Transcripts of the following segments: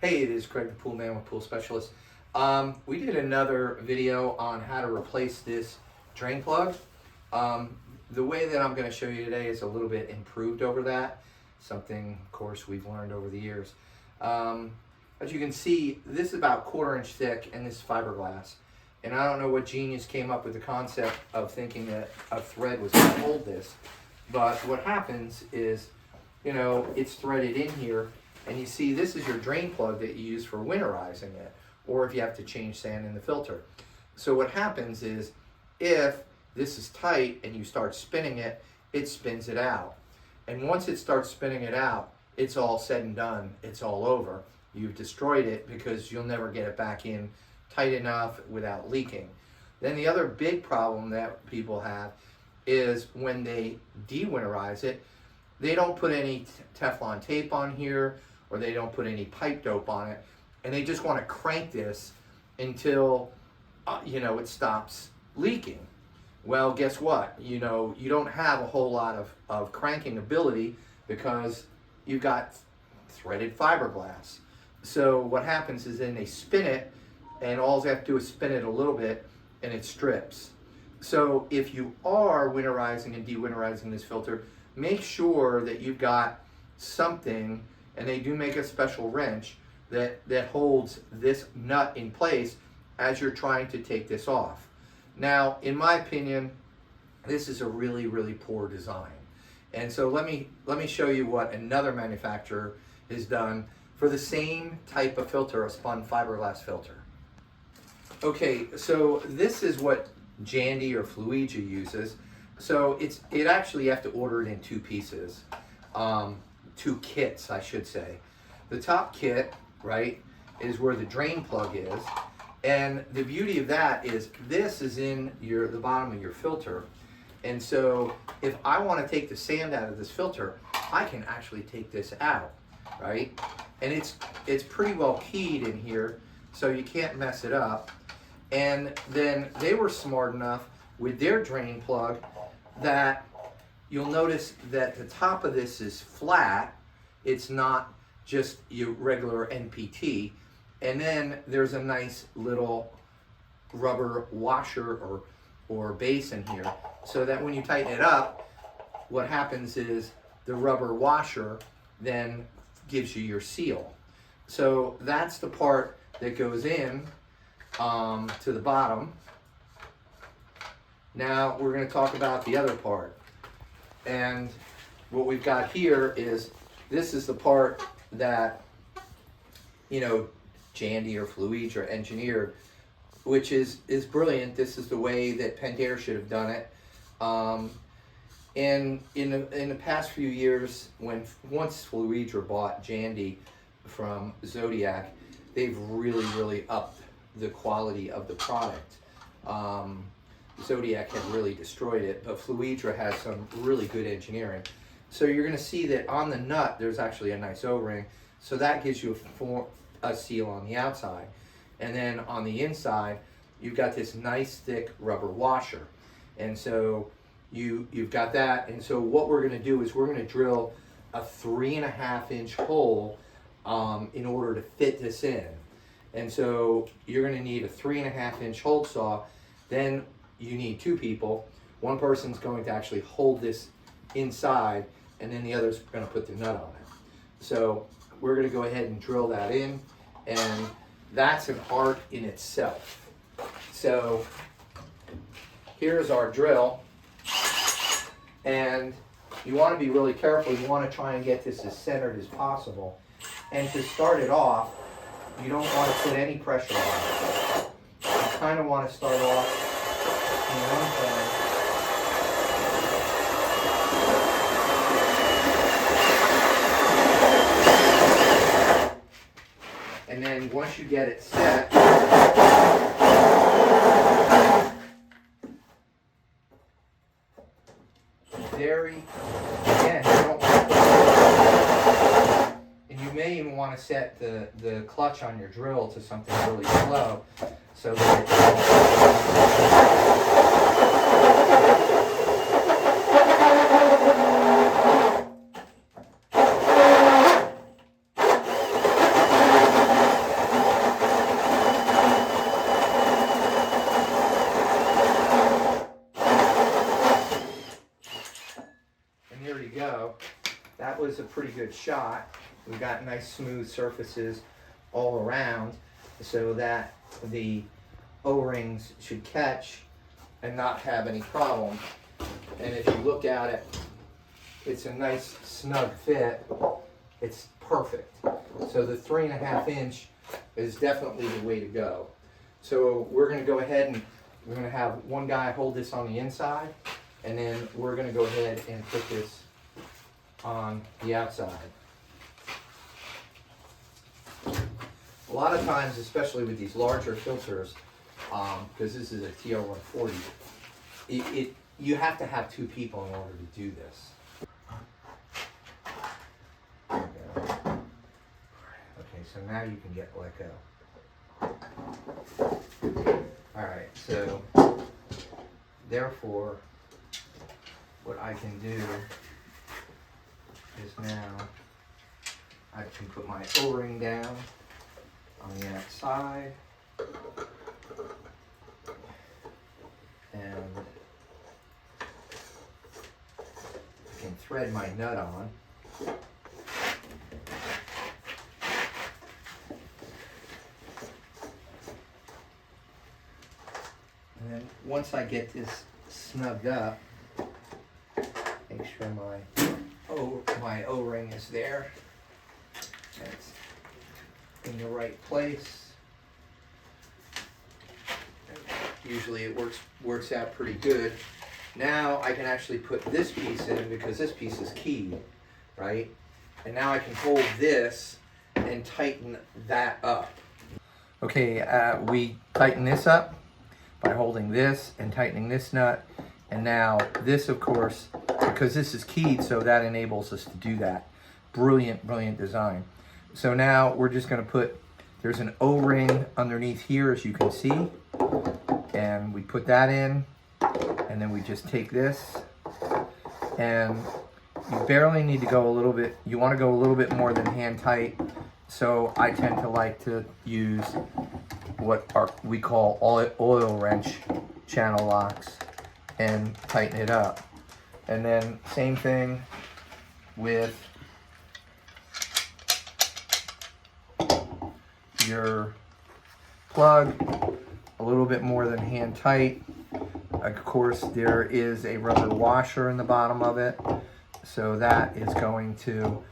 Hey, it is Craig the Pool Man with Pool Specialist. We did another video on how to replace this drain plug. The way that I'm going to show you today is a little bit improved over that. Something, of course, we've learned over the years. As you can see, this is about 1/4 inch thick and this is fiberglass. And I don't know what genius came up with the concept of thinking that a thread was going to hold this. But what happens is, it's threaded in here. And you see, this is your drain plug that you use for winterizing it, or if you have to change sand in the filter. So what happens is, if this is tight and you start spinning it, it spins it out. And once it starts spinning it out, it's all said and done. It's all over. You've destroyed it because you'll never get it back in tight enough without leaking. Then the other big problem that people have is when they de-winterize it, they don't put any Teflon tape on here, or they don't put any pipe dope on it, and they just want to crank this until it stops leaking. Well, guess what? You don't have a whole lot of cranking ability because you've got threaded fiberglass. So what happens is then they spin it, and all they have to do is spin it a little bit and it strips. So if you are winterizing and de-winterizing this filter, make sure that you've got something, and they do make a special wrench that holds this nut in place as you're trying to take this off. Now, in my opinion, this is a really, really poor design. And so let me show you what another manufacturer has done for the same type of filter, a spun fiberglass filter. Okay, so this is what Jandy or Fluidra uses. So it actually, you have to order it in two pieces. Two kits, I should say. The top kit, right, is where the drain plug is. And the beauty of that is this is in the bottom of your filter. And so if I want to take the sand out of this filter, I can actually take this out, right? And it's pretty well keyed in here, so you can't mess it up. And then they were smart enough with their drain plug that you'll notice that the top of this is flat. It's not just your regular NPT. And then there's a nice little rubber washer or base in here, so that when you tighten it up, what happens is the rubber washer then gives you your seal. So that's the part that goes in to the bottom. Now we're going to talk about the other part. And what we've got here is, this is the part that, Jandy or Fluidra engineered, which is brilliant. This is the way that Pentair should have done it. And in the past few years, once Fluidra bought Jandy from Zodiac, they've really, really upped the quality of the product. Zodiac had really destroyed it, but Fluidra has some really good engineering. So you're going to see that on the nut, there's actually a nice O-ring. So that gives you a seal on the outside. And then on the inside, you've got this nice thick rubber washer. And so you've got that. And so what we're going to do is we're going to drill a 3.5 inch hole in order to fit this in. And so you're going to need a 3.5 inch hole saw. Then you need two people. One person's going to actually hold this inside, and then the other's going to put the nut on it. So we're going to go ahead and drill that in, and that's an art in itself. So here's our drill, and you want to be really careful. You want to try and get this as centered as possible. And to start it off, you don't want to put any pressure on it. You kind of want to start off in one place. And then once you get it set, and you may even want to set the clutch on your drill to something really slow, so that So that was a pretty good shot. We got nice smooth surfaces all around so that the O-rings should catch and not have any problem. And if you look at it, it's a nice snug fit. It's perfect. So the 3.5 inch is definitely the way to go. So we're going to go ahead and we're going to have one guy hold this on the inside, and then we're going to go ahead and put this on the outside. A lot of times, especially with these larger filters, because this is a TR140, you have to have 2 people in order to do this. Okay, so now you can let go. Alright, so therefore, what I can do is now I can put my O-ring down on the outside, and I can thread my nut on. And then once I get this snugged up, make sure my O-ring is there. And it's in the right place. Usually it works out pretty good. Now I can actually put this piece in because this piece is keyed, right? And now I can hold this and tighten that up. Okay, we tighten this up by holding this and tightening this nut. And now this, of course, because this is keyed, so that enables us to do that. Brilliant, brilliant design. So now we're just going to put, there's an O-ring underneath here, as you can see. And we put that in, and then we just take this, and you barely need to go a little bit, you want to go a little bit more than hand tight. So I tend to like to use what we call oil wrench channel locks and tighten it up. And then same thing with your plug, a little bit more than hand tight. Of course, there is a rubber washer in the bottom of it, so that is going to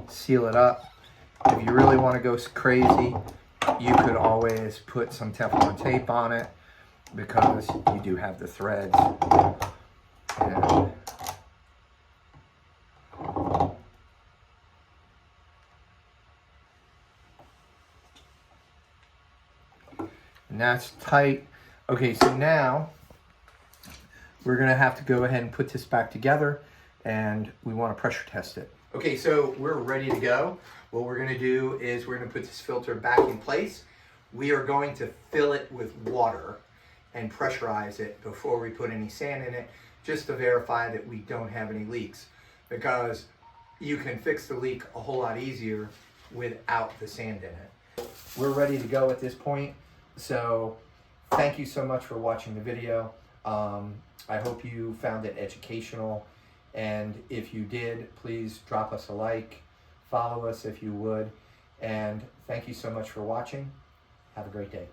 seal it up. If you really want to go crazy, you could always put some Teflon tape on it because you do have the threads. And that's tight. Okay, so now we're going to have to go ahead and put this back together, and we want to pressure test it. Okay, so we're ready to go. What we're going to do is we're going to put this filter back in place. We are going to fill it with water and pressurize it before we put any sand in it, just to verify that we don't have any leaks, because you can fix the leak a whole lot easier without the sand in it. We're ready to go at this point. So thank you so much for watching the video. I hope you found it educational, and if you did, please drop us a like, follow us if you would, and thank you so much for watching. Have a great day.